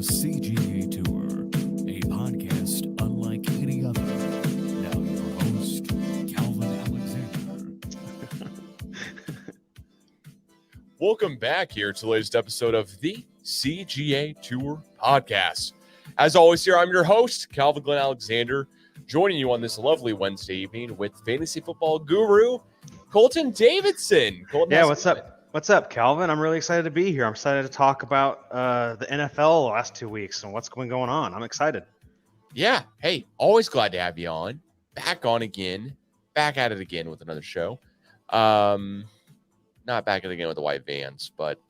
The CGA Tour, a podcast unlike any other. Now your host, Calvin Alexander. Welcome back here to the latest episode of the CGA Tour podcast. As always here, I'm your host, Calvin Glen Alexander, joining you on this lovely Wednesday evening with fantasy football guru, Colton Davidson. Colton, yeah, what's up? What's up, Calvin? I'm really excited to be here. I'm excited to talk about the NFL the last 2 weeks and what's going on. I'm excited. Yeah. Hey, always glad to have you on. Back on again. Back at it again with another show. Not back at it again with the white vans, but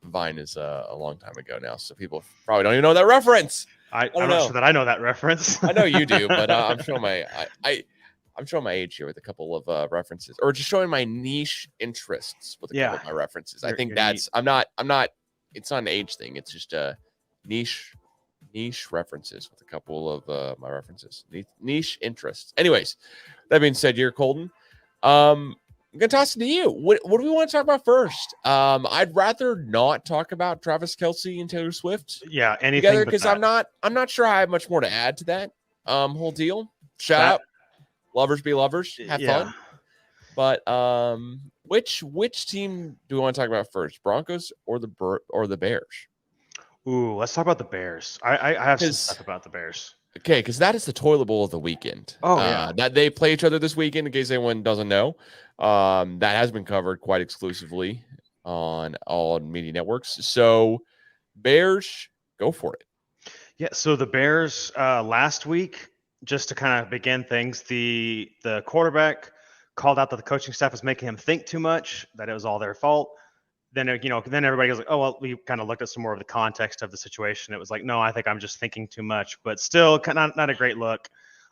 Vine is a long time ago now, so people probably don't even know that reference. I'm not sure that I know that reference. I know you do, but I'm showing I'm showing my age here with a couple of references, or just showing my niche interests with a couple of my references. I think that's I'm not. It's not an age thing. It's just a niche references with a couple of my references. Niche interests. Anyways, that being said, here, Colton, I'm gonna toss it to you. What do we want to talk about first? I'd rather not talk about Travis Kelce and Taylor Swift. Yeah, anything together, because I'm not sure I have much more to add to that whole deal. Shout out. Lovers be lovers. Have fun. But which team do we want to talk about first? Broncos or the Bears? Ooh, let's talk about the Bears. I have some stuff about the Bears. Okay, because that is the toilet bowl of the weekend. Oh, yeah. That they play each other this weekend, in case anyone doesn't know. That has been covered quite exclusively on all media networks. So Bears, go for it. Yeah, so the Bears last week, just to kind of begin things, the quarterback called out that the coaching staff was making him think too much, that it was all their fault. Then everybody was like, oh, well, we kind of looked at some more of the context of the situation. It was like, no, I think I'm just thinking too much, but still not a great look.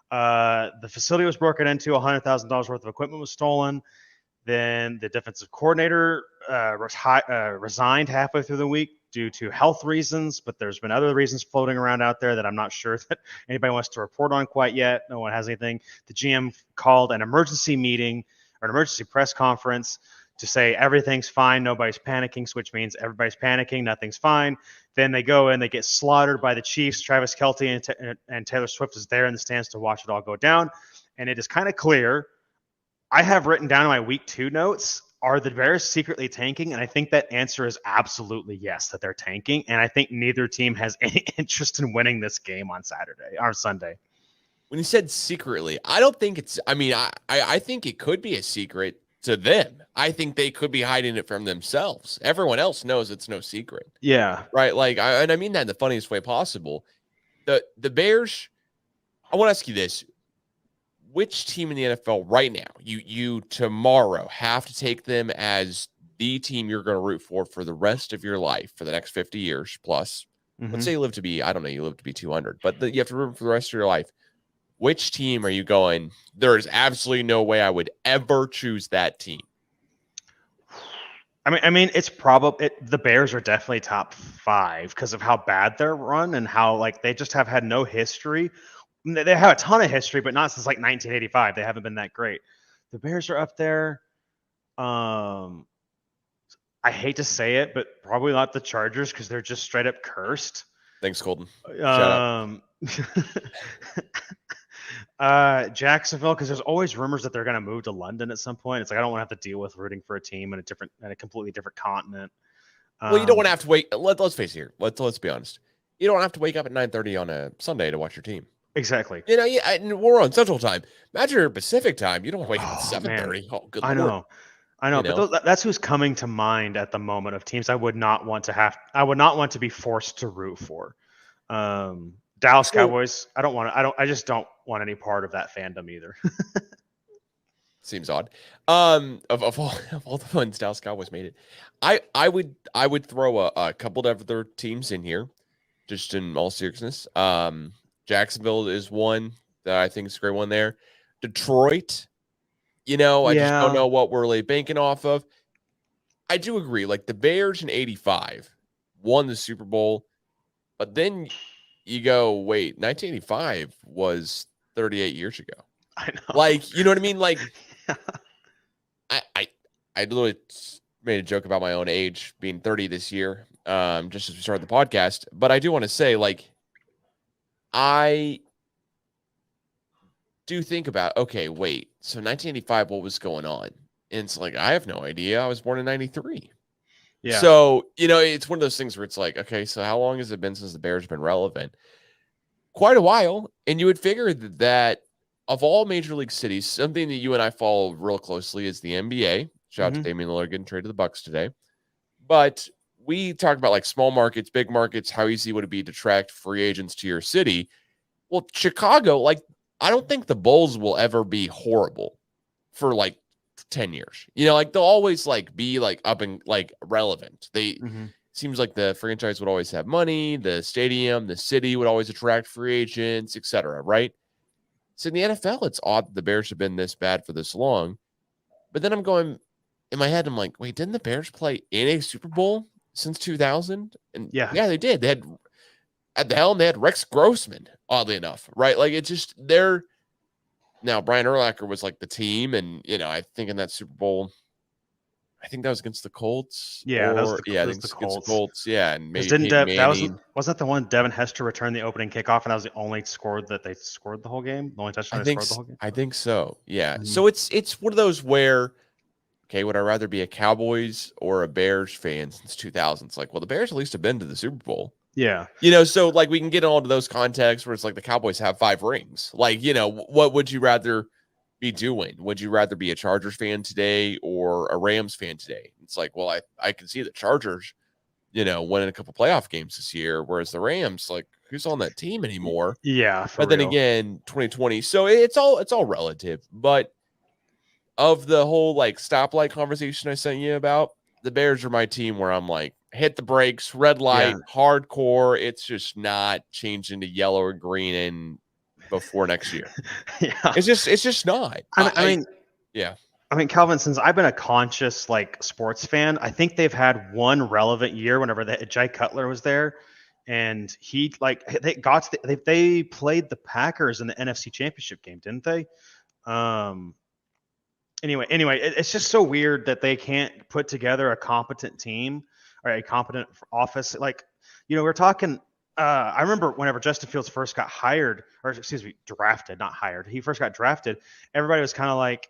The facility was broken into, $100,000 worth of equipment was stolen. Then the defensive coordinator resigned halfway through the week due to health reasons, but there's been other reasons floating around out there that I'm not sure that anybody wants to report on quite yet. No one has anything. The GM called an emergency meeting or an emergency press conference to say everything's fine, nobody's panicking, which means everybody's panicking, nothing's fine. Then they go and they get slaughtered by the Chiefs. Travis Kelce and Taylor Swift is there in the stands to watch it all go down. And it is kind of clear. I have written down in my week 2 notes, are the Bears secretly tanking? And I think that answer is absolutely yes, that they're tanking. And I think neither team has any interest in winning this game on Saturday or Sunday. When you said secretly, I don't think it's, I think it could be a secret to them. I think they could be hiding it from themselves. Everyone else knows it's no secret. Yeah. Right. Like, and I mean that in the funniest way possible. The Bears, I want to ask you this. Which team in the NFL right now, you tomorrow have to take them as the team you're going to root for the rest of your life, for the next 50 years plus? Mm-hmm. Let's say you live to be 200, but you have to root for the rest of your life. Which team are you going, there is absolutely no way I would ever choose that team? I mean, it's probably the Bears are definitely top 5 because of how bad they're run and how they just have had no history. They have a ton of history, but not since 1985. They haven't been that great. The Bears are up there. I hate to say it, but probably not the Chargers because they're just straight up cursed. Thanks, Colton. Shout out. Jacksonville, because there's always rumors that they're going to move to London at some point. It's like I don't want to have to deal with rooting for a team in a completely different continent. Well, you don't want to have to wait. Let's face it here. Let's be honest. You don't have to wake up at 9:30 on a Sunday to watch your team. Exactly. We're on Central Time. Imagine you're Pacific Time. You don't wake up at 7:30. Oh, good Lord. I know, but that's who's coming to mind at the moment of teams I would not want to be forced to root for. Dallas Cowboys. I just don't want any part of that fandom either. Seems odd. Of all the ones Dallas Cowboys made it, I would throw a couple of other teams in here, just in all seriousness. Jacksonville is one that I think is a great one there. Detroit, I just don't know what we're really banking off of. I do agree. Like the Bears in 85 won the Super Bowl, but then you go, wait, 1985 was 38 years ago. I know. Like, you know what I mean? Like, I literally made a joke about my own age being 30 this year. just as we started the podcast. But I do want to say, like, I do think about, okay, wait, so 1985, what was going on? And it's like, I have no idea. I was born in 93. Yeah. So, it's one of those things where it's like, okay, so how long has it been since the Bears have been relevant? Quite a while. And you would figure that of all major league cities, something that you and I follow real closely is the NBA. Shout out to Damian Lillard getting traded to the Bucks today. But we talk about like small markets, big markets, how easy would it be to attract free agents to your city? Well, Chicago, like, I don't think the Bulls will ever be horrible for like 10 years. Like they'll always like be like up and like relevant. Seems like the franchise would always have money, the stadium, the city would always attract free agents, etc. Right? So in the NFL, it's odd that the Bears have been this bad for this long. But then I'm going in my head, I'm like, wait, didn't the Bears play in a Super Bowl since 2000? And yeah, they did. They had at the helm, they had Rex Grossman, oddly enough, right? Like it's just now Brian Urlacher was like the team, and I think in that Super Bowl, I think that was against the Colts. Yeah, that was the against the Colts. Yeah, and maybe wasn't that the one Devin Hester returned the opening kickoff, and that was the only score that they scored the whole game? The only touchdown they scored the whole game? I think so. Yeah. So it's one of those where, okay, would I rather be a Cowboys or a Bears fan since 2000? It's like, well, the Bears at least have been to the Super Bowl. Yeah. So like we can get into those contexts where it's like the Cowboys have 5 rings. Like, what would you rather be doing? Would you rather be a Chargers fan today or a Rams fan today? It's like, well, I can see the Chargers, winning a couple playoff games this year, whereas the Rams, like, who's on that team anymore? Yeah. But then again, 2020. So it's all relative. But of the whole like stoplight conversation I sent you about, the Bears are my team where I'm like, hit the brakes, red light, hardcore. It's just not changing to yellow or green in before next year. It's just not. I mean, Calvin, since I've been a conscious like sports fan, I think they've had one relevant year whenever Jay Cutler was there, and he they played the Packers in the NFC Championship game, didn't they? Anyway, it's just so weird that they can't put together a competent team or a competent office. Like, we're talking. I remember whenever Justin Fields first got drafted, not hired. He first got drafted. Everybody was kind of like,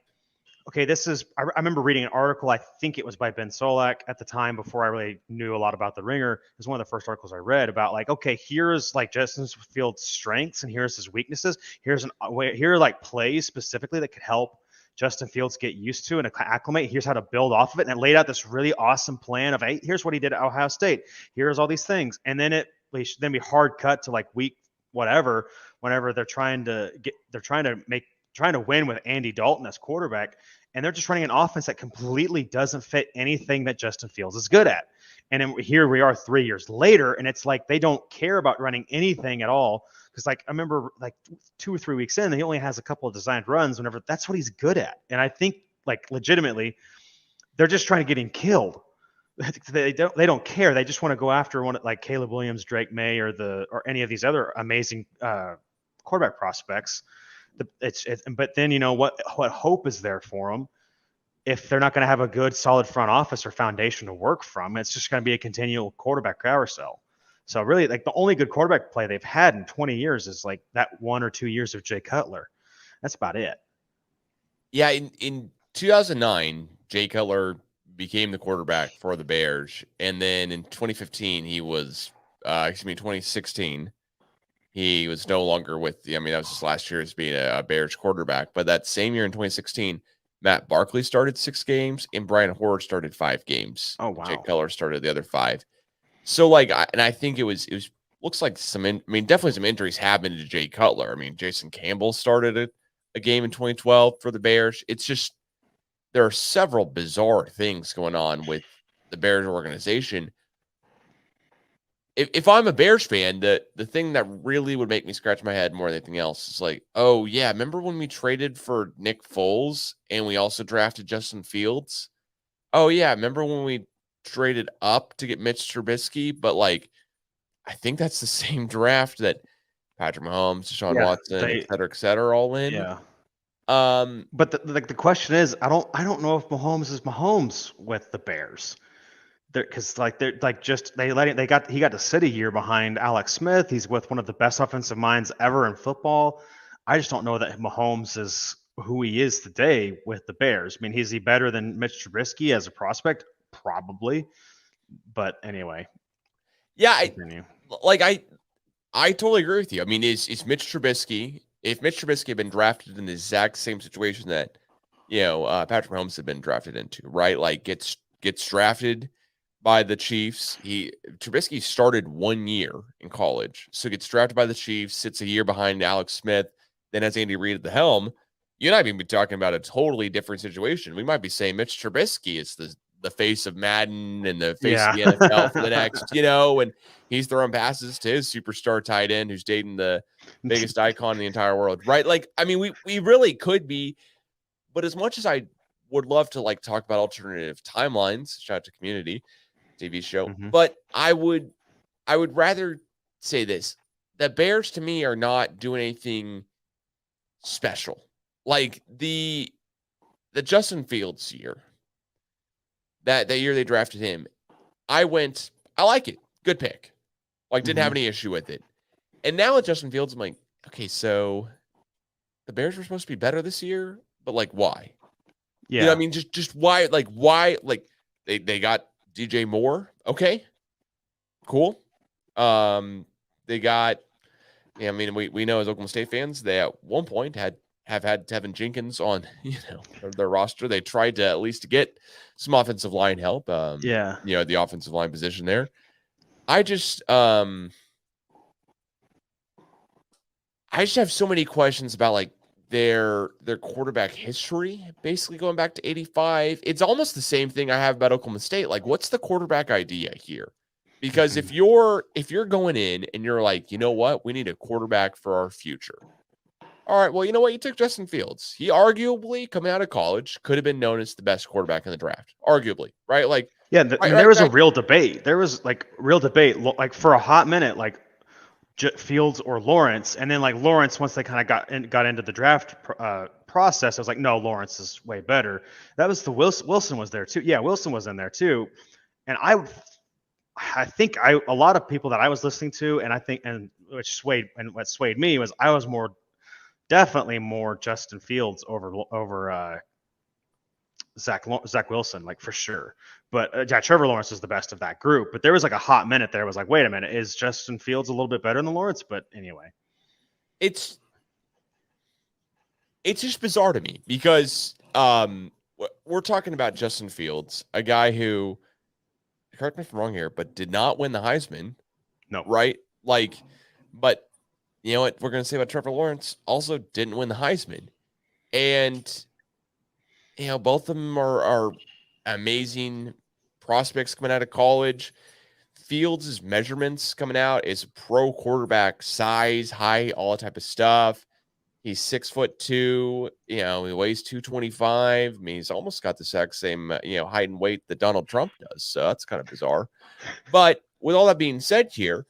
okay, this is. I remember reading an article. I think it was by Ben Solak at the time before I really knew a lot about the Ringer. It was one of the first articles I read about like, okay, here's like Justin Fields' strengths and here's his weaknesses. Here are like plays specifically that could help Justin Fields get used to and acclimate. Here's how to build off of it. And it laid out this really awesome plan of, hey, here's what he did at Ohio State. Here's all these things. And then be hard cut to like week whatever, whenever they're trying to win with Andy Dalton as quarterback. And they're just running an offense that completely doesn't fit anything that Justin Fields is good at. And then here we are 3 years later, and it's like they don't care about running anything at all. Because like I remember like 2 or 3 weeks in, he only has a couple of designed runs whenever that's what he's good at. And I think like legitimately, they're just trying to get him killed. They don't care. They just want to go after one like Caleb Williams, Drake May, or any of these other amazing quarterback prospects. But then what hope is there for them if they're not going to have a good solid front office or foundation to work from? It's just going to be a continual quarterback carousel. So really, like the only good quarterback play they've had in 20 years is like that 1 or 2 years of Jay Cutler. That's about it. Yeah, in 2009, Jay Cutler became the quarterback for the Bears, and then in 2015, 2016, he was no longer with that was his last year as being a Bears quarterback. But that same year in 2016, Matt Barkley started 6 games, and Brian Hoyer started 5 games. Oh wow! Jay Cutler started the other 5. So like, I think it was looks like definitely some injuries happened to Jay Cutler. I mean, Jason Campbell started a game in 2012 for the Bears. It's just there are several bizarre things going on with the Bears organization. If I'm a Bears fan, the thing that really would make me scratch my head more than anything else is like, oh yeah, remember when we traded for Nick Foles and we also drafted Justin Fields? Oh yeah, remember when we traded up to get Mitch Trubisky? But like, I think that's the same draft that Patrick Mahomes, Deshaun Watson, et cetera, are all in. Yeah. But the question is, I don't know if Mahomes is Mahomes with the Bears. because they're like just they let it, he got to sit a year behind Alex Smith. He's with one of the best offensive minds ever in football. I just don't know that Mahomes is who he is today with the Bears. I mean, is he better than Mitch Trubisky as a prospect? Probably. But anyway. Yeah, I totally agree with you. I mean, is Mitch Trubisky, if Mitch Trubisky had been drafted in the exact same situation that, Patrick Mahomes had been drafted into, right? Like gets drafted by the Chiefs. Trubisky started 1 year in college. So gets drafted by the Chiefs, sits a year behind Alex Smith, then has Andy Reid at the helm. You and I may be talking about a totally different situation. We might be saying Mitch Trubisky is the face of Madden and the face of the NFL for the next, and he's throwing passes to his superstar tight end who's dating the biggest icon in the entire world, right? Like, I mean, we really could be, but as much as I would love to like talk about alternative timelines, shout out to Community TV show, but I would rather say this: the Bears to me are not doing anything special. Like the Justin Fields year, that year they drafted him, I like it. Good pick. Like, didn't have any issue with it. And now with Justin Fields, I'm like, okay, so the Bears were supposed to be better this year, but like, why? Yeah. You know what I mean? Just why? Like, why? Like, they got DJ Moore. Okay, cool. They got, I mean, we know as Oklahoma State fans, they at one point have had Tevin Jenkins on, their roster. They tried to at least get some offensive line help. The offensive line position there. I just have so many questions about like their quarterback history, basically going back to 85. It's almost the same thing I have about Oklahoma State. Like, what's the quarterback idea here? Because if you're going in and you're like, you know what, we need a quarterback for our future. All right, well, you know what? You took Justin Fields. He arguably, coming out of college, could have been known as the best quarterback in the draft. Arguably, right? Like, there was a real debate. There was like real debate, like for a hot minute, like Fields or Lawrence, and then like Lawrence, once they kind of got into the draft process, I was like, no, Lawrence is way better. That was the Wilson was there too. Yeah, Wilson was in there too, and I think a lot of people that I was listening to, and what swayed me was I was definitely more Justin Fields over Zach Wilson, like for sure. But Trevor Lawrence is the best of that group. But there was like a hot minute there. Was like, wait a minute, is Justin Fields a little bit better than Lawrence? But anyway, it's just bizarre to me because we're talking about Justin Fields, a guy who, correct me if I'm wrong here, but did not win the Heisman. No, right? Like, but you know what we're going to say about Trevor Lawrence? Also didn't win the Heisman. And, both of them are amazing prospects coming out of college. Fields' measurements coming out is pro quarterback size, height, all that type of stuff. He's 6'2", he weighs 225. I mean, he's almost got the exact same, height and weight that Donald Trump does. So that's kind of bizarre. But with all that being said here,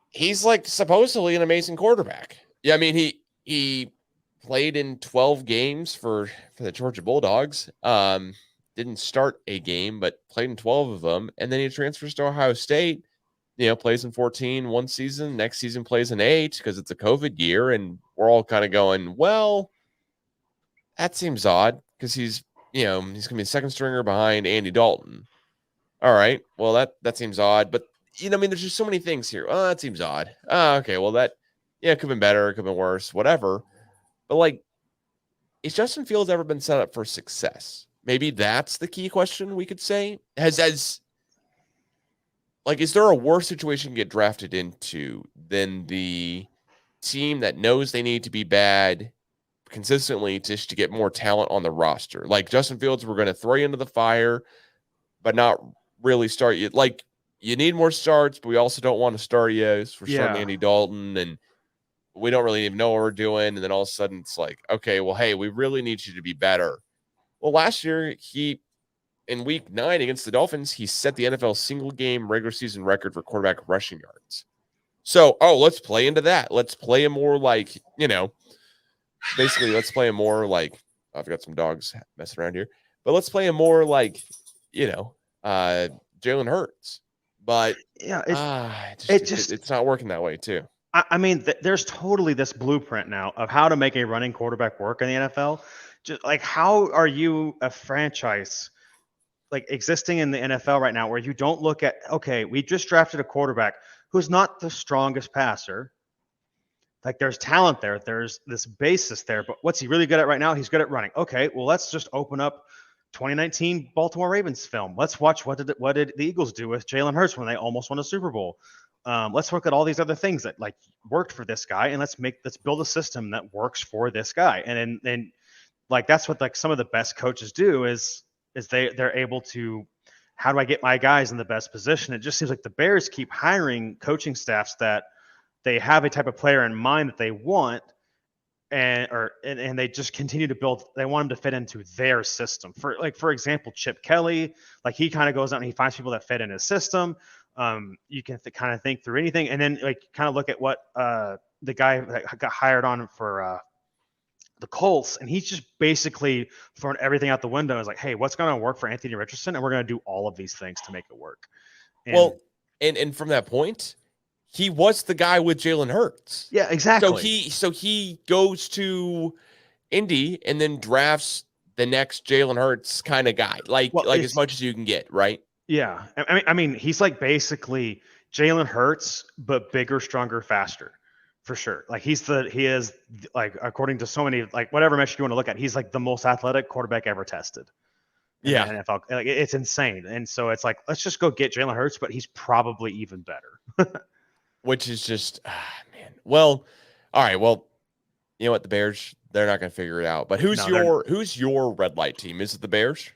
he's like supposedly an amazing quarterback. Yeah, I mean, he played in 12 games for the Georgia Bulldogs. Didn't start a game, but played in 12 of them. And then he transfers to Ohio State, plays in 14 one season. Next season plays in 8 because it's a COVID year. And we're all kind of going, well, that seems odd because he's going to be a second stringer behind Andy Dalton. All right, well, that seems odd. But there's just so many things here. Oh, that seems odd. Oh, okay. Well, it could have been better. It could have been worse, whatever. But like, is Justin Fields ever been set up for success? Maybe that's the key question we could say. Is there a worse situation to get drafted into than the team that knows they need to be bad consistently just to get more talent on the roster? Like Justin Fields, we're going to throw you into the fire, but not really start you. Like, you need more starts, but we also don't want to start you for starting Andy Dalton, and we don't really even know what we're doing. And then all of a sudden it's like, okay, well, hey, we really need you to be better. Well, last year in week 9 against the Dolphins, he set the NFL single game regular season record for quarterback rushing yards. So, let's play into that. Let's play him more like, basically let's play him more like, I've got some dogs messing around here, but let's play him more like, Jalen Hurts, but Yeah, it's not working that way too. I mean, there's totally this blueprint now of how to make a running quarterback work in the NFL. Just like, how are you a franchise like existing in the NFL right now where you don't look at, okay, we just drafted a quarterback who's not the strongest passer. Like, there's talent there, there's this basis there, but what's he really good at right now? He's good at running. Okay, well, let's just open up 2019 Baltimore Ravens film. Let's watch what did the Eagles do with Jalen Hurts when they almost won a Super Bowl. Let's look at all these other things that like worked for this guy, and let's build a system that works for this guy. And then like that's what like some of the best coaches do is they're able to, how do I get my guys in the best position? It just seems like the Bears keep hiring coaching staffs that they have a type of player in mind that they want, and they just continue to build. They want him to fit into their system. For example, Chip Kelly, like he kind of goes out and he finds people that fit in his system. You can kind of think through anything, and then like kind of look at what the guy that got hired on for the Colts, and he's just basically thrown everything out the window. Is like, hey, what's going to work for Anthony Richardson, and we're going to do all of these things to make it work. And from that point, he was the guy with Jalen Hurts. Yeah, exactly. So he goes to Indy and then drafts the next Jalen Hurts kind of guy, like as much as you can get, right? Yeah, I mean, he's like basically Jalen Hurts, but bigger, stronger, faster, for sure. Like he is like, according to so many, like whatever metric you want to look at, he's like the most athletic quarterback ever tested. Yeah, in the NFL, like it's insane. And so it's like, let's just go get Jalen Hurts, but he's probably even better. Which is just, man. Well, all right. Well, you know what? The Bears, they're not going to figure it out. But who's your red light team? Is it the Bears?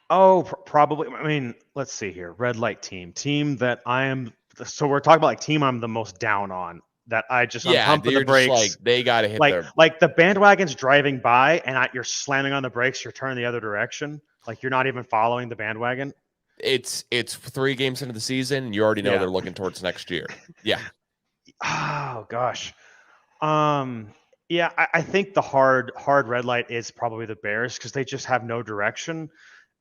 Oh, probably. I mean, let's see here. Red light team that I am. So we're talking about like team I'm the most down on. That I'm pumping the brakes. Like they got to hit like the bandwagon's driving by and you're slamming on the brakes. You're turning the other direction. Like you're not even following the bandwagon. It's 3 games into the season, and you already know they're looking towards next year. Yeah. Oh gosh. Yeah, I think the hard red light is probably the Bears because they just have no direction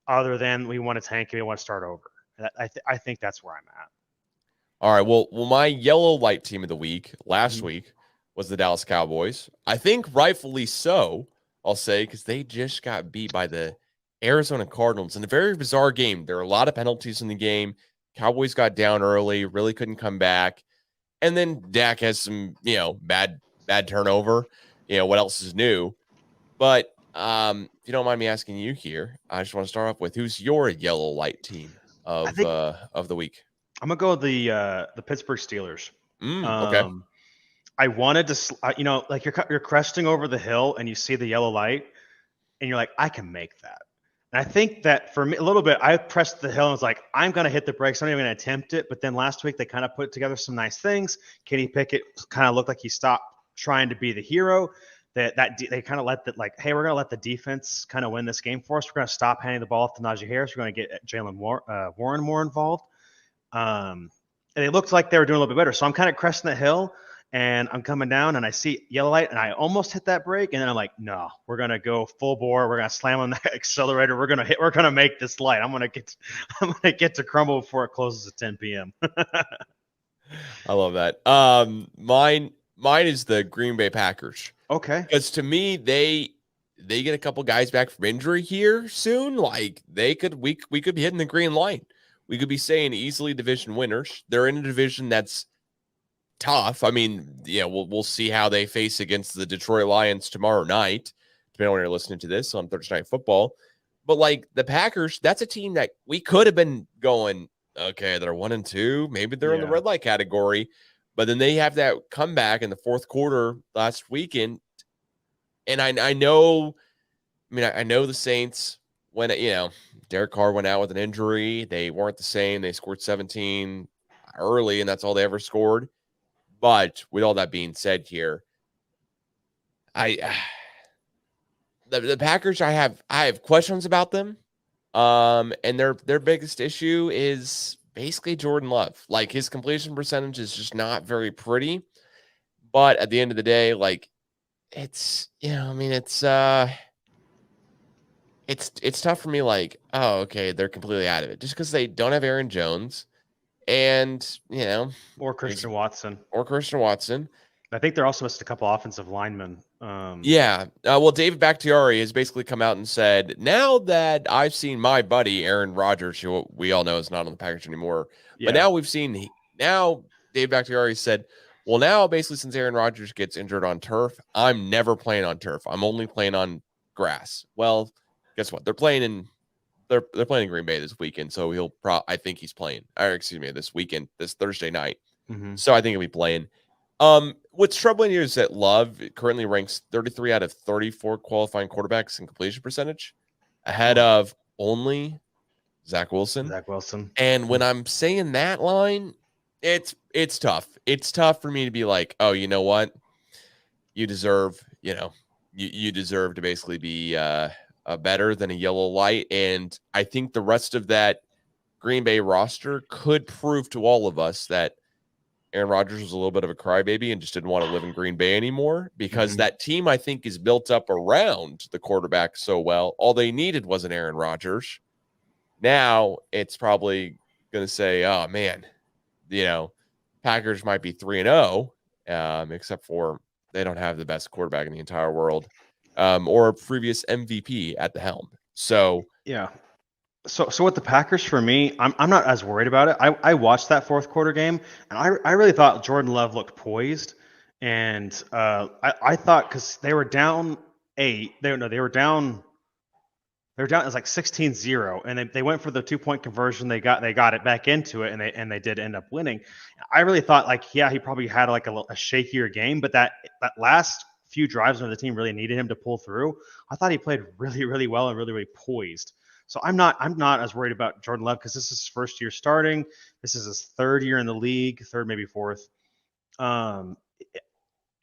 other than we want to tank and we want to start over. I think that's where I'm at. All right. Well, my yellow light team of the week last week was the Dallas Cowboys. I think rightfully so, I'll say, because they just got beat by the Arizona Cardinals in a very bizarre game. There are a lot of penalties in the game. Cowboys got down early, really couldn't come back. And then Dak has some, bad turnover. What else is new? But if you don't mind me asking you here, I just want to start off with who's your yellow light team of the week? I'm gonna go with the Pittsburgh Steelers. Okay. I wanted to, like you're cresting over the hill and you see the yellow light, and you're like, I can make that. And I think that for me, a little bit, I pressed the hill and was like, I'm gonna hit the brakes. I'm not even gonna attempt it. But then last week they kind of put together some nice things. Kenny Pickett kind of looked like he stopped trying to be the hero. They kind of let hey, we're gonna let the defense kind of win this game for us. We're gonna stop handing the ball off to Najee Harris. We're gonna get Jalen Warren more involved. And it looked like they were doing a little bit better. So I'm kind of cresting the hill and I'm coming down and I see yellow light and I almost hit that brake. And then I'm like, no, we're going to go full bore. We're going to slam on the accelerator. We're going to make this light. I'm going to get to crumble before it closes at 10 PM. I love that. Mine is the Green Bay Packers. Okay. Because to me, they get a couple guys back from injury here soon. Like we could be hitting the green light. We could be saying easily division winners. They're in a division that's tough. I mean, we'll see how they face against the Detroit Lions tomorrow night, depending on when you're listening to this on Thursday Night Football. But like the Packers, that's a team that we could have been going, okay, they're 1-2. Maybe they're in the red light category. But then they have that comeback in the fourth quarter last weekend. And I know the Saints, when Derek Carr went out with an injury, they weren't the same. They scored 17 early, and that's all they ever scored. But with all that being said here, the Packers, I have questions about them. And their biggest issue is basically Jordan Love. Like his completion percentage is just not very pretty. But at the end of the day, like it's it's tough for me. Like, oh, okay, they're completely out of it just because they don't have Aaron Jones, and Or Christian Watson. or Christian Watson. I think they're also missed a couple offensive linemen. Yeah. Well, David Bakhtiari has basically come out and said, now that I've seen my buddy Aaron Rodgers, who we all know is not on the package anymore, Yeah. but now we've seen now David Bakhtiari said, well, now basically since Aaron Rodgers gets injured on turf, I'm never playing on turf. I'm only playing on grass. Well, guess what? They're playing in Green Bay this weekend, so I think he's playing. Or excuse me, this weekend, this Thursday night. Mm-hmm. So I think he'll be playing. What's troubling here is that Love currently ranks 33 out of 34 qualifying quarterbacks in completion percentage, ahead of only Zach Wilson. And when I'm saying that line, it's tough. It's tough for me to be like, oh, you know what? You deserve, you deserve to basically be better than a yellow light. And I think the rest of that Green Bay roster could prove to all of us that Aaron Rodgers was a little bit of a crybaby and just didn't want to live in Green Bay anymore, because that team, I think, is built up around the quarterback so well. All they needed was an Aaron Rodgers. Now it's probably going to say, oh, man, Packers might be 3-0, except for they don't have the best quarterback in the entire world, or a previous MVP at the helm. So, yeah. So with the Packers, for me, I'm not as worried about it. I watched that fourth quarter game, and I really thought Jordan Love looked poised, and I thought, because they were down 8, they were down. It was like 16-0, and they went for the 2-point conversion. They got it back into it, and they did end up winning. I really thought, like, yeah, he probably had like a shakier game, but that last few drives when the team really needed him to pull through, I thought he played really, really well and really, really poised. So I'm not as worried about Jordan Love, because this is his first year starting. This is his third year in the league, third, maybe fourth. And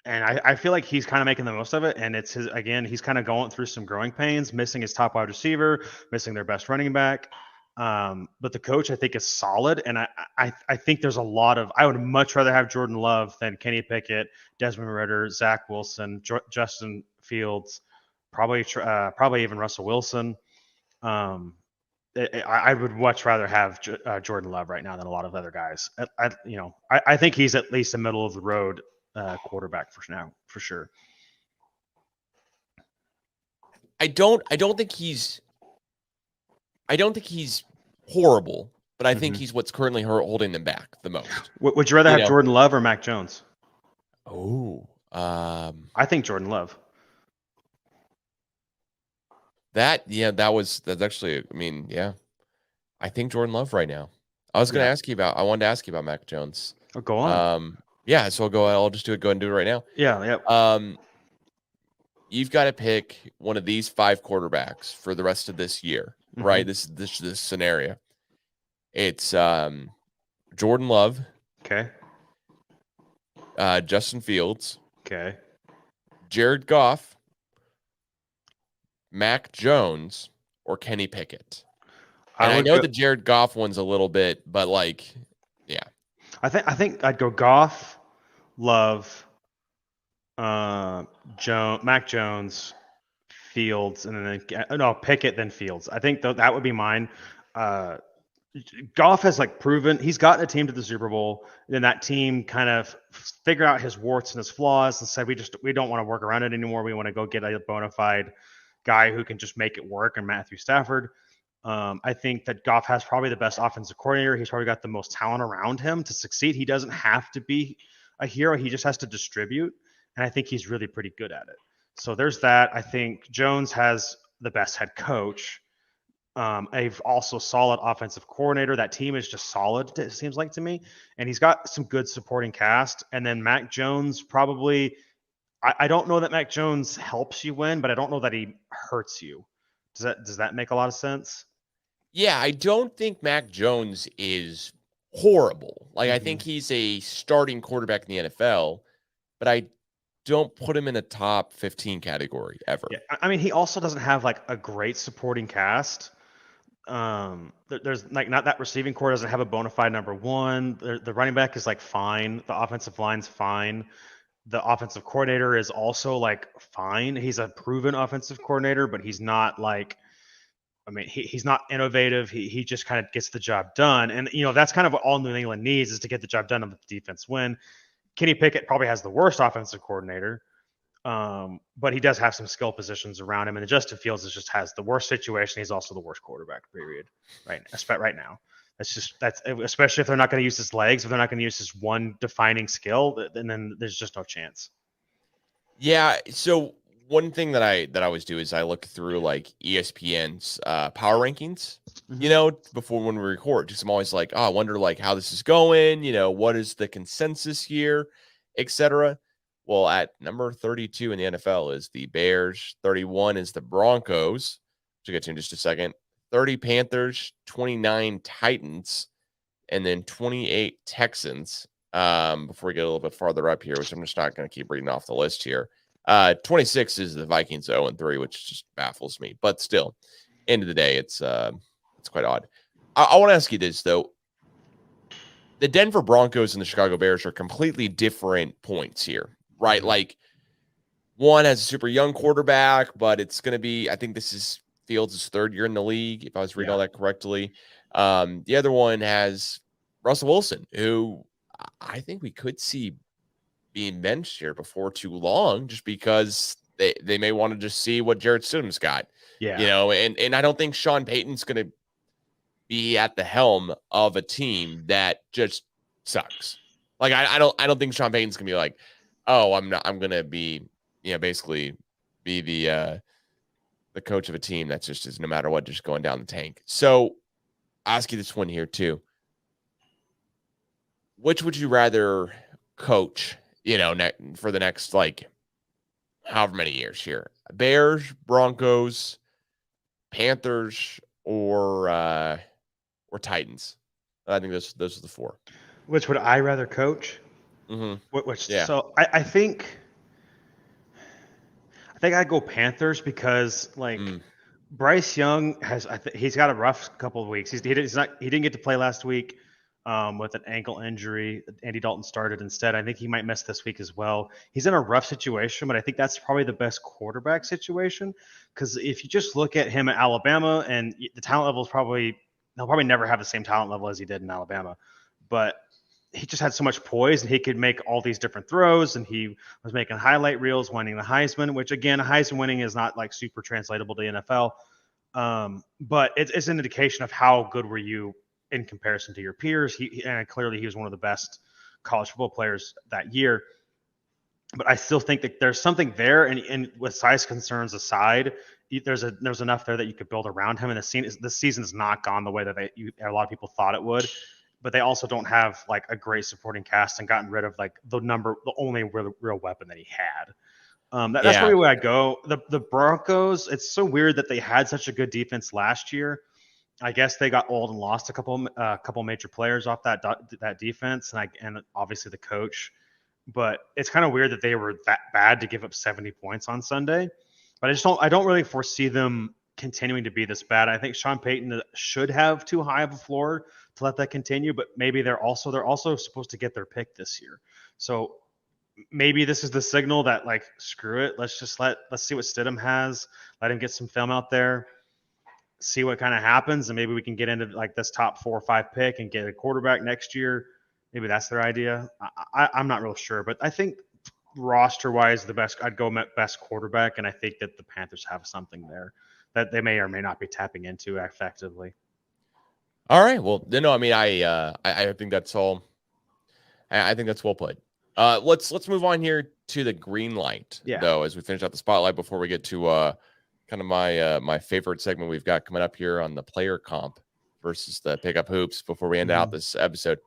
I feel like he's kind of making the most of it. And it's he's kind of going through some growing pains, missing his top wide receiver, missing their best running back. But the coach, I think, is solid. And I think there's a lot of, I would much rather have Jordan Love than Kenny Pickett, Desmond Ridder, Zach Wilson, Justin Fields, probably even Russell Wilson. I would much rather have Jordan Love right now than a lot of other guys. I think he's at least a middle of the road quarterback for sure. I don't think he's horrible, but I think he's what's currently holding them back the most. Would you rather have Jordan Love or Mac Jones? Oh, I think Jordan Love. That's actually, I mean, yeah, I think Jordan Love right now. I wanted to ask you about Mac Jones. Oh, go on. Yeah, so I'll just go and do it right now. Yeah. You've got to pick one of these 5 quarterbacks for the rest of this year, right? This scenario. It's Jordan Love. Okay. Justin Fields. Okay. Jared Goff, Mac Jones, or Kenny Pickett. And I know the Jared Goff one's a little bit, but yeah. I think I'd go Goff, Love, Mac Jones, Fields, and then Pickett, then Fields. I think that would be mine. Goff has proven he's gotten a team to the Super Bowl. Then that team kind of figured out his warts and his flaws and said, we don't want to work around it anymore. We want to go get a bona fide guy who can just make it work. And Matthew Stafford. I think that Goff has probably the best offensive coordinator. He's probably got the most talent around him to succeed. He doesn't have to be a hero. He just has to distribute. And I think he's really pretty good at it. So there's that. I think Jones has the best head coach. A also solid offensive coordinator. That team is just solid, it seems like to me. And he's got some good supporting cast. And then Mac Jones probably, I don't know that Mac Jones helps you win, but I don't know that he hurts you. Does that make a lot of sense? Yeah, I don't think Mac Jones is horrible. I think he's a starting quarterback in the NFL, but I don't put him in a top 15 category ever. Yeah, I mean, he also doesn't have a great supporting cast. There's not that receiving core doesn't have a bona fide number one. The running back is fine. The offensive line's fine. The offensive coordinator is also fine. He's a proven offensive coordinator, but he's not mean, he's not innovative. He just kind of gets the job done. And, that's kind of what all New England needs is to get the job done and let the defense win. Kenny Pickett probably has the worst offensive coordinator, but he does have some skill positions around him. And Justin Fields just has the worst situation. He's also the worst quarterback, period, right now. That's especially if they're not going to use his legs, if they're not going to use his one defining skill, then there's just no chance. Yeah. So one thing that I always do is I look through like ESPN's power rankings, before when we record, because I'm always like, oh, I wonder like how this is going, what is the consensus here, etc. Well, at number 32 in the NFL is the Bears, 31 is the Broncos, which I'll get to in just a second, 30 Panthers, 29 Titans, and then 28 Texans. Before we get a little bit farther up here, which I'm just not going to keep reading off the list here. 26 is the Vikings 0-3, which just baffles me. But still, end of the day, it's quite odd. I want to ask you this, though. The Denver Broncos and the Chicago Bears are completely different points here, right? Mm-hmm. Like, one has a super young quarterback, but it's going to be, I think this is Fields' third year in the league, if I was reading all that correctly. The other one has Russell Wilson, who I think we could see being benched here before too long, just because they may want to just see what Jarrett Stidham's got. Yeah. And I don't think Sean Payton's going to be at the helm of a team that just sucks. Like, I don't think Sean Payton's going to be like, oh, I'm going to be, basically be the coach of a team that's just is no matter what, just going down the tank. So I'll ask you this one here too. Which would you rather coach, for the next, like, however many years here? Bears, Broncos, Panthers, or Titans? I think those are the four. Which would I rather coach? Mm-hmm. So I think I'd go Panthers because, like, Bryce Young he's got a rough couple of weeks. He didn't get to play last week with an ankle injury. Andy Dalton started instead. I think he might miss this week as well. He's in a rough situation, but I think that's probably the best quarterback situation, because if you just look at him at Alabama, and the talent level is he'll probably never have the same talent level as he did in Alabama, but he just had so much poise and he could make all these different throws, and he was making highlight reels, winning the Heisman, which, again, Heisman winning is not like super translatable to NFL. But it's an indication of how good were you in comparison to your peers. And clearly he was one of the best college football players that year. But I still think that there's something there, and with size concerns aside, there's enough there that you could build around him. And the season's not gone the way that a lot of people thought it would. But they also don't have like a great supporting cast and gotten rid of like the only real weapon that he had. That's probably where I go. The Broncos, it's so weird that they had such a good defense last year. I guess they got old and lost a couple major players off that defense, and obviously the coach. But it's kind of weird that they were that bad to give up 70 points on Sunday. But I don't really foresee them continuing to be this bad. I think Sean Payton should have too high of a floor to let that continue, but maybe they're also supposed to get their pick this year. So maybe this is the signal that, like, screw it. Let's see what Stidham has. Let him get some film out there, see what kind of happens. And maybe we can get into like this top 4 or 5 pick and get a quarterback next year. Maybe that's their idea. I'm not real sure, but I think roster wise, I'd go best quarterback. And I think that the Panthers have something there that they may or may not be tapping into effectively. All right. Well, no, I mean, I think that's all. I think that's well put. Let's move on here to the green light, though, as we finish out the spotlight before we get to kind of my favorite segment we've got coming up here on the player comp versus the pickup hoops before we end out this episode.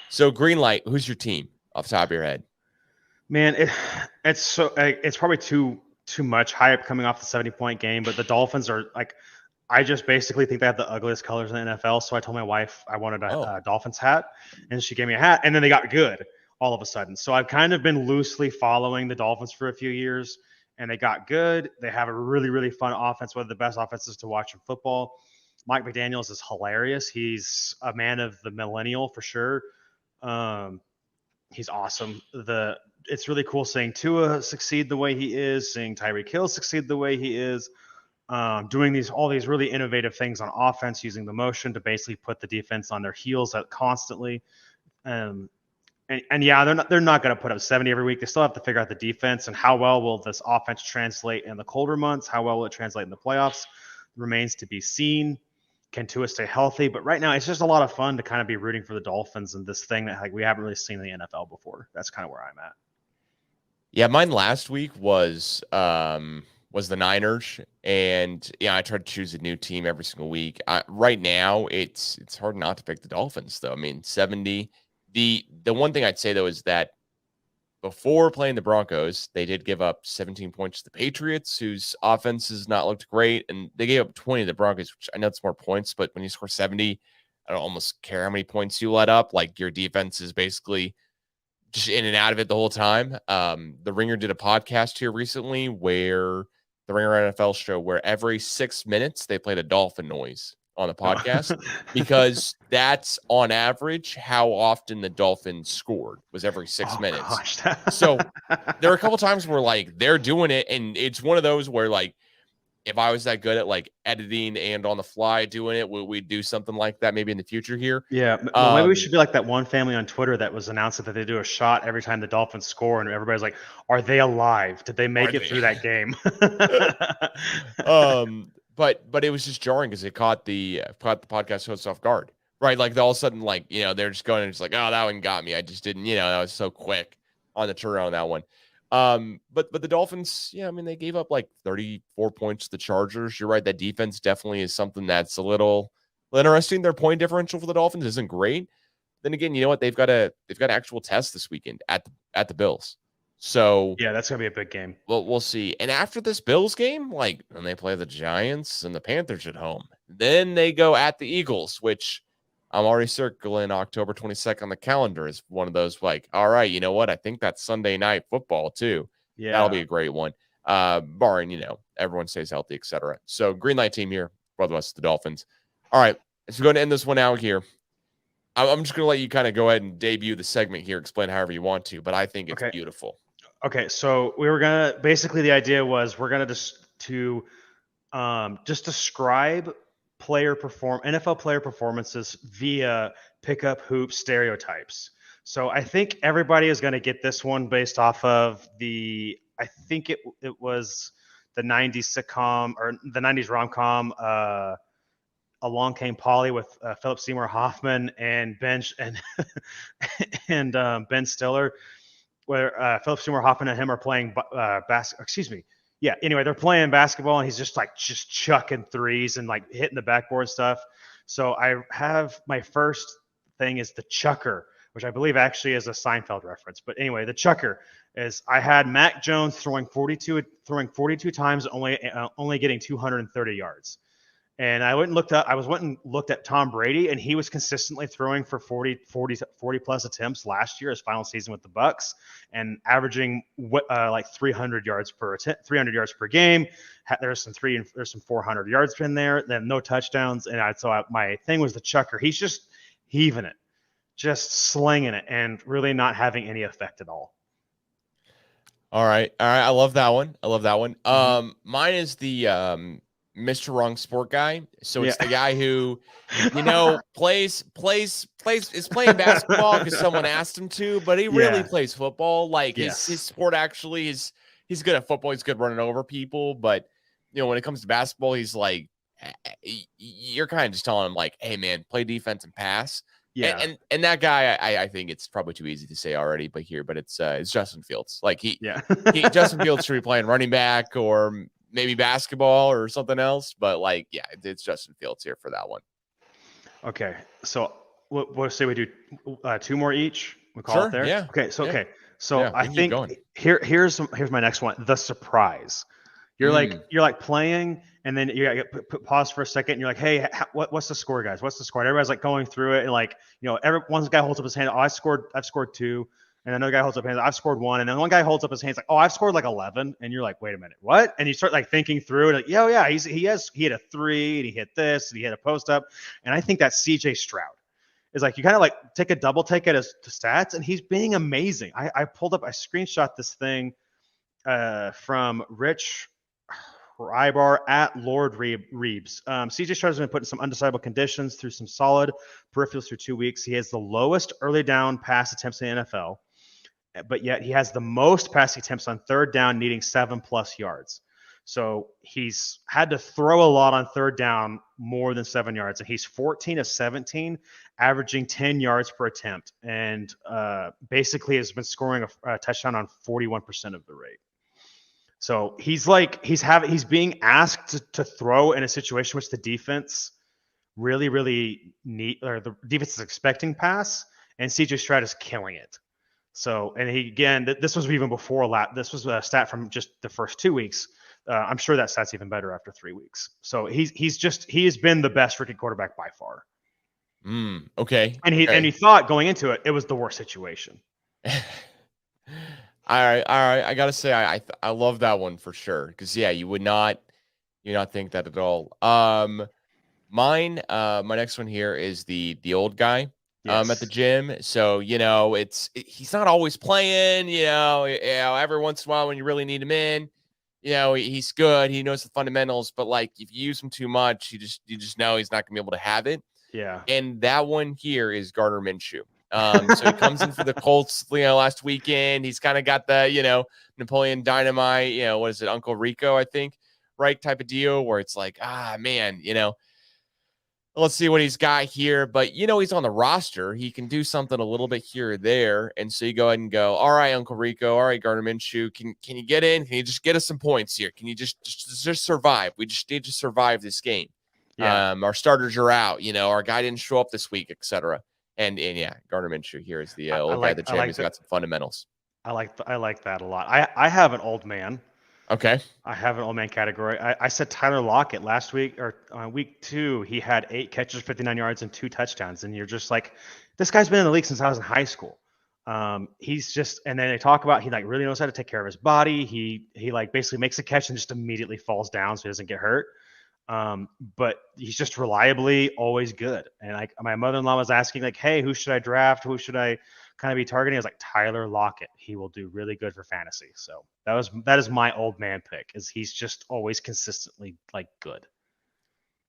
So, green light, who's your team off the top of your head? Man, it's probably too much hype coming off the 70-point game, but the Dolphins are like, I just basically think they have the ugliest colors in the NFL. So I told my wife I wanted a Dolphins hat, and she gave me a hat, and then they got good all of a sudden. So I've kind of been loosely following the Dolphins for a few years, and they got good. They have a really, really fun offense, one of the best offenses to watch in football. Mike McDaniels is hilarious. He's a man of the millennial for sure. He's awesome. It's really cool seeing Tua succeed the way he is, seeing Tyreek Hill succeed the way he is. doing all these really innovative things on offense, using the motion to basically put the defense on their heels constantly. And yeah, they're not going to put up 70 every week. They still have to figure out the defense and how well will this offense translate in the colder months. How well will it translate in the playoffs remains to be seen. Can Tua stay healthy? But right now, it's just a lot of fun to kind of be rooting for the Dolphins and this thing that we haven't really seen in the NFL before. That's kind of where I'm at. Yeah, mine last week was the Niners, and I try to choose a new team every single week. Right now, it's hard not to pick the Dolphins, though. I mean, 70. The one thing I'd say though is that before playing the Broncos, they did give up 17 points to the Patriots, whose offense has not looked great, and they gave up 20 to the Broncos, which I know it's more points, but when you score 70, I don't almost care how many points you let up. Like, your defense is basically just in and out of it the whole time. The Ringer did a podcast here recently where the Ringer NFL show where every 6 minutes they played a dolphin noise on the podcast because that's on average how often the Dolphins scored was every 6 minutes. Gosh. So there are a couple times where like they're doing it, and it's one of those where like if I was that good at like editing and on the fly doing it, would we do something like that maybe in the future here? Yeah, well, maybe we should be like that one family on Twitter that was announcing that they do a shot every time the Dolphins score, and everybody's like, "Are they alive? Did they make it through that game?" But it was just jarring because it caught the podcast hosts off guard, right? Like all of a sudden, like they're just going and just like, "Oh, that one got me. I just didn't, that was so quick on the turnaround on that one." But the Dolphins, I mean, they gave up like 34 points to the Chargers. You're right. That defense definitely is something that's a little interesting. Their point differential for the Dolphins isn't great. Then again, you know what? They've got an actual test this weekend at the Bills. So yeah, that's gonna be a big game. Well, we'll see. And after this Bills game, like when they play the Giants and the Panthers at home, then they go at the Eagles, which I'm already circling October 22nd on the calendar is one of those like, all right, you know what? I think that's Sunday night football too. Yeah, that'll be a great one. Barring, everyone stays healthy, etc. So green light team here for the rest of the Dolphins. All right. So we're going to end this one out here. I'm just going to let you kind of go ahead and debut the segment here, explain however you want to, but I think it's beautiful. Okay. So we were going to, basically the idea was we're going to just describe NFL player performances via pickup hoop stereotypes. So I think everybody is going to get this one based off of I think it was the 90s sitcom or the 90s rom-com, Along Came Polly with Philip Seymour Hoffman and Ben Stiller, where Philip Seymour Hoffman and him are playing Yeah. Anyway, they're playing basketball and he's just chucking threes and like hitting the backboard stuff. So I have my first thing is the chucker, which I believe actually is a Seinfeld reference. But anyway, the chucker is I had Mac Jones throwing 42 times, only getting 230 yards. And I went and looked at Tom Brady, and he was consistently throwing for 40 plus attempts last year, his final season with the Bucs, and averaging like 300 yards per game. There's some 400 yards in there, then no touchdowns. And my thing was the chucker. He's just heaving it, just slinging it, and really not having any effect at all. All right. I love that one. Mine is the Mr. Wrong Sport guy. So it's the guy who, is playing basketball because someone asked him to, but he really plays football. Like his sport actually is, he's good at football. He's good running over people. But, when it comes to basketball, he's like, you're kind of just telling him like, hey man, play defense and pass. Yeah. And that guy, I think it's probably too easy to say already, but it's Justin Fields. Like Justin Fields should be playing running back or maybe basketball or something else, but it's Justin Fields here for that one. Okay, so we'll say we do 2 more each. We call it there. Yeah. Okay. So I think here's my next one. The surprise. You're like playing, and then you pause for a second, and you're like, hey, what's the score, guys? What's the score? And everybody's like going through it, and one guy holds up his hand. Oh, I've scored 2. And another guy holds up his hands. I've scored 1. And then one guy holds up his hands like, oh, I've scored like 11. And you're like, wait a minute, what? And you start like thinking through it. Like, yeah, he hit a 3 and he hit this and he hit a post up. And I think that's CJ Stroud. Is like you kind of like take a double take at his stats, and he's being amazing. I screenshot this thing from Rich. Prybar at Lord Reeves. CJ Stroud has been put in some undecidable conditions through some solid peripherals through 2 weeks. He has the lowest early down pass attempts in the NFL, but yet he has the most passing attempts on third down, needing 7+ yards. So he's had to throw a lot on third down, more than 7 yards, and he's 14 of 17, averaging 10 yards per attempt, and basically has been scoring a touchdown on 41% of the rate. So he's being asked to throw in a situation which the defense really need, or the defense is expecting pass, and CJ Stroud is killing it. So, and this was even before this was a stat from just the first 2 weeks. I'm sure that stat's even better after 3 weeks. So he has been the best rookie quarterback by far. Okay. And he thought going into it was the worst situation. All right. I gotta say, I love that one for sure. Because you would not think that at all. My next one here is the old guy. Yes. At the gym. So, he's not always playing, every once in a while when you really need him in, he's good. He knows the fundamentals, but like if you use him too much, you just know he's not gonna be able to have it. Yeah. And that one here is Gardner Minshew. So he comes in for the Colts, last weekend. He's kind of got the, Napoleon Dynamite, what is it? Uncle Rico, I think, right? Type of deal where it's like, man, let's see what he's got here. But, he's on the roster. He can do something a little bit here or there. And so you go ahead and go, all right, Uncle Rico. All right, Gardner Minshew. Can you get in? Can you just get us some points here? Can you just survive? We just need to survive this game. Yeah. Our starters are out. Our guy didn't show up this week, etc. And Gardner Minshew here is the old guy at the gym. He's got some fundamentals. I like that a lot. I have an old man. Okay. I have an old man category. I said Tyler Lockett last week, or week 2. He had 8 catches, 59 yards, and 2 touchdowns. And you're just like, this guy's been in the league since I was in high school. He's just, and then they talk about he really knows how to take care of his body. He basically makes a catch and just immediately falls down so he doesn't get hurt. But he's just reliably always good. And my mother-in-law was asking hey, who should I draft? Who should I kind of be targeting? I was like, Tyler Lockett. He will do really good for fantasy. So that is my old man pick, is he's just always consistently good.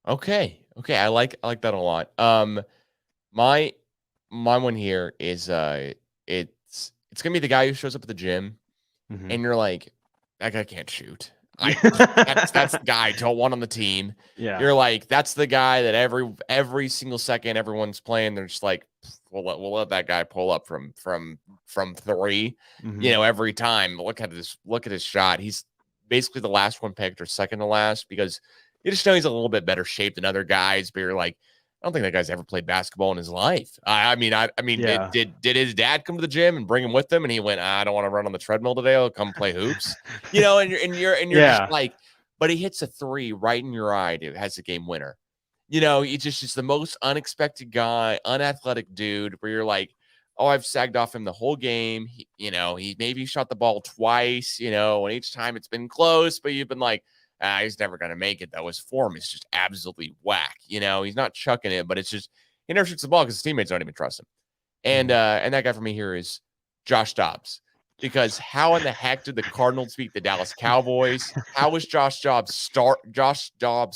Okay. I like that a lot. My one here is it's gonna be the guy who shows up at the gym, and you're like, that guy can't shoot. That's the guy I don't want on the team. Yeah. You're like, that's the guy that every single second everyone's playing. They're just like, we'll let that guy pull up from 3, every time. Look at his shot. He's basically the last one picked or second to last, because you just know he's a little bit better shape than other guys, but you're like, I don't think that guy's ever played basketball in his life. I mean, Yeah. did his dad come to the gym and bring him with him? And he went, I don't want to run on the treadmill today. I'll come play hoops, and you're just like, but he hits a 3 right in your eye, dude, has a game winner. He's just the most unexpected guy, unathletic dude, where you're like, oh, I've sagged off him the whole game. He maybe shot the ball twice, and each time it's been close, but you've been like, he's never going to make it, though. His form is just absolutely whack. He's not chucking it, but it's just, he never shoots the ball because his teammates don't even trust him. And that guy for me here is Josh Dobbs, because how in the heck did the Cardinals beat the Dallas Cowboys? How was Josh Dobbs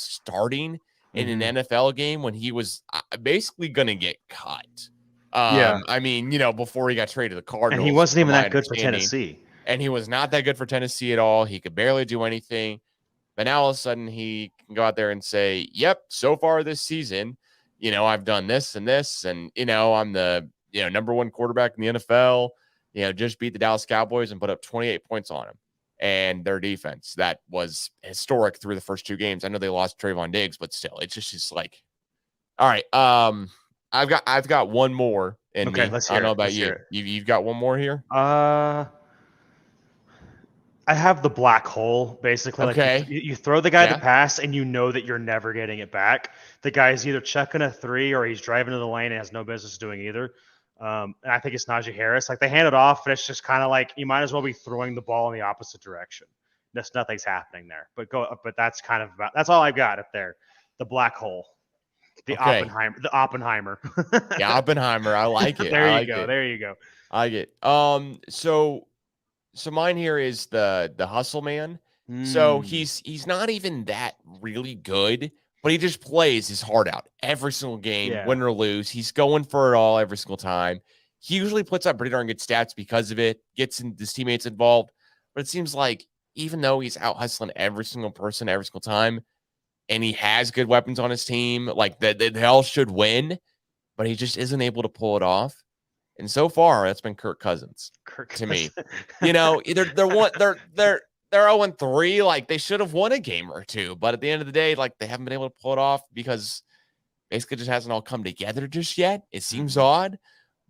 starting in an NFL game when he was basically going to get cut? I mean, before he got traded to the Cardinals. And he wasn't even that good for Tennessee. And he was not that good for Tennessee at all. He could barely do anything. But now all of a sudden he can go out there and say, yep, so far this season, I've done this and this, and, I'm the, number 1 quarterback in the NFL, just beat the Dallas Cowboys and put up 28 points on him. And their defense, that was historic through the first 2 games. I know they lost Trayvon Diggs, but still, it's just like, all right. I've got one more. Okay, let's hear I don't know it. about Let's you. hear it. You've got one more here? I have the black hole, basically. Okay. Like you throw the guy the pass, and that you're never getting it back. The guy's either chucking a 3 or he's driving to the lane and has no business doing either. And I think it's Najee Harris. They hand it off, and it's just kind of like you might as well be throwing the ball in the opposite direction. Nothing's happening there. But that's kind of that's all I've got up there. The black hole. The Oppenheimer. The Oppenheimer. The Oppenheimer. I like it. There you go. I like it. So mine here is the hustle man. So he's not even that really good, but he just plays his heart out every single game, win or lose. He's going for it all every single time. He usually puts up pretty darn good stats because of it, gets his teammates involved. But it seems like even though he's out hustling every single person every single time, and he has good weapons on his team, like they all should win, but he just isn't able to pull it off. And so far, that's been Kirk Cousins to me. You know, either they're 0-3, like they should have won a game or two, but at the end of the day, like they haven't been able to pull it off because basically it just hasn't all come together just yet. It seems odd,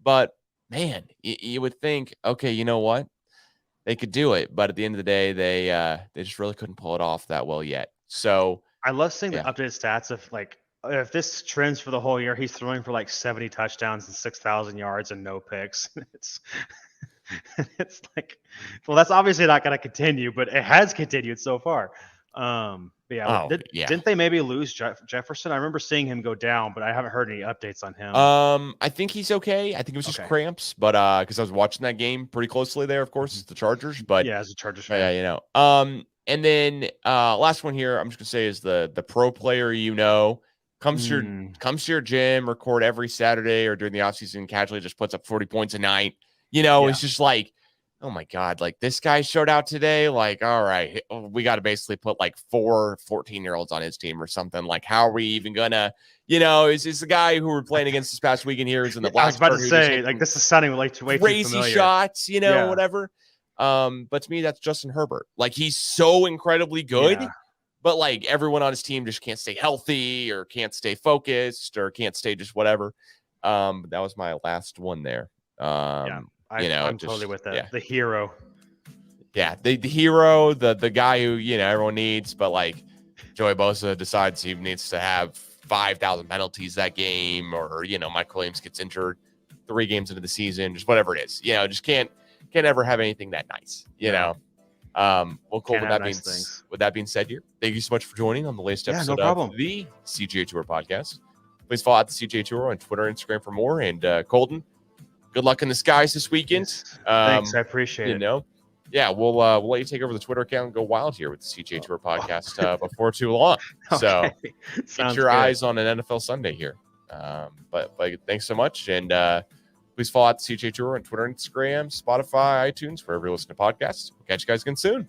but man, you would think, okay, you know what? They could do it, but at the end of the day, they just really couldn't pull it off that well yet. So I love seeing the updated stats of like if this trends for the whole year, he's throwing for like 70 touchdowns and 6,000 yards and no picks. It's like, well, that's obviously not going to continue, but it has continued so far. Didn't they maybe lose Jefferson? I remember seeing him go down, but I haven't heard any updates on him. I think he's okay. I think it was just cramps, but because I was watching that game pretty closely there, of course, it's the Chargers. But yeah, as a Chargers fan. Yeah, you know. And then last one here, I'm just gonna say is the pro player, comes to your gym, record every Saturday or during the offseason, casually just puts up 40 points a night. It's just like, oh my God, like this guy showed out today. Like, all right, we got to basically put like 4 14-year-olds on his team or something. Like, how are we even gonna, is this the guy who we're playing against this past weekend here is in the Black? I was about to say, like, this is sounding like way crazy too familiar. shots, whatever. But to me, that's Justin Herbert. Like, he's so incredibly good, but like everyone on his team just can't stay healthy or can't stay focused or can't stay just whatever. That was my last one there. I'm totally with that. Yeah. The hero. Yeah, the hero, the guy who, everyone needs, but like Joey Bosa decides he needs to have 5,000 penalties that game, or, Mike Williams gets injured 3 games into the season, just whatever it is. Just can't ever have anything that nice, Well, cool. With that being said here, thank you so much for joining on the latest episode of the CGA Tour podcast. Please follow out the CGA Tour on Twitter and Instagram for more. And Colton, good luck in the skies this weekend. Thanks, I appreciate it. Yeah, we'll let you take over the Twitter account and go wild here with the CGA Tour podcast before too long. So get your eyes on an NFL Sunday here. But thanks so much, and please follow out the CGA Tour on Twitter, Instagram, Spotify, iTunes, wherever you listen to podcasts. We'll catch you guys again soon.